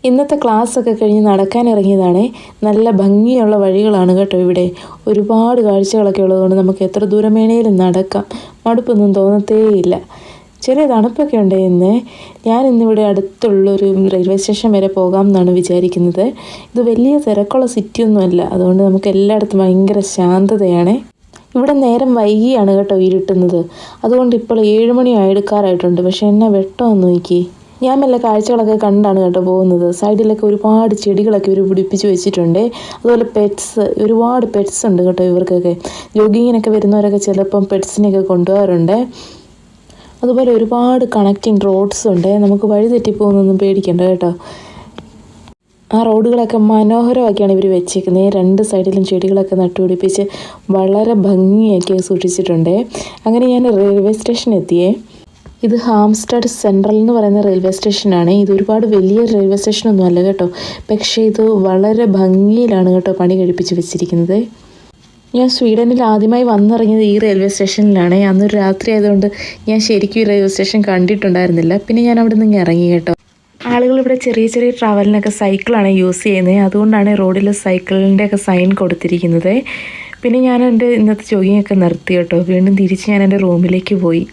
ഇന്നത്തെ ക്ലാസ്സൊക്കെ കഴിഞ്ഞ് നടക്കാനിറങ്ങിയതാണ്. നല്ല ഭംഗിയുള്ള വഴികളാണ് കേട്ടോ ഇവിടെ. ഒരുപാട് കാഴ്ചകളൊക്കെ ഉള്ളതുകൊണ്ട് നമുക്ക് എത്ര ദൂരം വേണേലും നടക്കാം, മടുപ്പൊന്നും തോന്നത്തേയില്ല. ചെറിയ തണുപ്പൊക്കെ ഉണ്ട് ഇന്ന്. ഞാൻ ഇന്നിവിടെ അടുത്തുള്ളൊരു റെയിൽവേ സ്റ്റേഷൻ വരെ പോകാം എന്നാണ് വിചാരിക്കുന്നത്. ഇത് വലിയ തിരക്കുള്ള സിറ്റിയൊന്നുമല്ല, അതുകൊണ്ട് നമുക്ക് എല്ലായിടത്തും ഭയങ്കര ശാന്തതയാണ്. ഇവിടെ നേരം വൈകിയാണ് കേട്ടോ ഇരുട്ടുന്നത്. അതുകൊണ്ട് ഇപ്പോൾ 7 മണി എടുക്കാറായിട്ടുണ്ട്. പക്ഷേ എന്നെ വെട്ടമൊന്നും നോക്കി. ഞാൻ മെല്ലെ കാഴ്ചകളൊക്കെ കണ്ടാണ് കേട്ടോ പോകുന്നത്. സൈഡിലൊക്കെ ഒരുപാട് ചെടികളൊക്കെ ഇവർ പിടിപ്പിച്ച് വെച്ചിട്ടുണ്ട്. അതുപോലെ ഒരുപാട് പെറ്റ്സ് ഉണ്ട് കേട്ടോ ഇവർക്കൊക്കെ. ജോഗിങ്ങിനൊക്കെ വരുന്നവരൊക്കെ ചിലപ്പം പെറ്റ്സിനെയൊക്കെ കൊണ്ടുപോകാറുണ്ട്. അതുപോലെ ഒരുപാട് കണക്റ്റിംഗ് റോഡ്സ് ഉണ്ട്. നമുക്ക് വഴി തെറ്റിപ്പോകുന്നൊന്നും പേടിക്കണ്ട കേട്ടോ. ആ റോഡുകളൊക്കെ മനോഹരമാക്കിയാണ് ഇവർ വെച്ചേക്കുന്നത്. 2 സൈഡിലും ചെടികളൊക്കെ നട്ടുപിടിപ്പിച്ച് വളരെ ഭംഗിയാക്കി സൂക്ഷിച്ചിട്ടുണ്ട്. അങ്ങനെ ഞാൻ റെയിൽവേ സ്റ്റേഷൻ എത്തിയേ. ഇത് ഹാംസ്റ്റഡ് സെൻട്രൽ എന്ന് പറയുന്ന റെയിൽവേ സ്റ്റേഷനാണ്. ഇത് ഒരുപാട് വലിയ റെയിൽവേ സ്റ്റേഷനൊന്നും അല്ല കേട്ടോ. പക്ഷേ ഇത് വളരെ ഭംഗിയിലാണ് കേട്ടോ പണി കഴിപ്പിച്ച് വെച്ചിരിക്കുന്നത്. ഞാൻ സ്വീഡനിൽ ആദ്യമായി വന്നിറങ്ങിയത് ഈ റെയിൽവേ സ്റ്റേഷനിലാണ്. അന്നൊരു രാത്രി ആയതുകൊണ്ട് ഞാൻ ശരിക്കും ഈ റെയിൽവേ സ്റ്റേഷൻ കണ്ടിട്ടുണ്ടായിരുന്നില്ല. പിന്നെ ഞാൻ അവിടെ നിന്ന് ഇറങ്ങി കേട്ടോ. ആളുകൾ ഇവിടെ ചെറിയ ചെറിയ ട്രാവലിനൊക്കെ സൈക്കിളാണ് യൂസ് ചെയ്യുന്നത്. അതുകൊണ്ടാണ് റോഡിൽ സൈക്കിളിൻ്റെയൊക്കെ സൈൻ കൊടുത്തിരിക്കുന്നത്. പിന്നെ ഞാൻ എൻ്റെ ഇന്നത്തെ ജോഗിങ്ങൊക്കെ നിർത്തി കേട്ടോ. വീണ്ടും തിരിച്ച് ഞാൻ എൻ്റെ റൂമിലേക്ക് പോയി.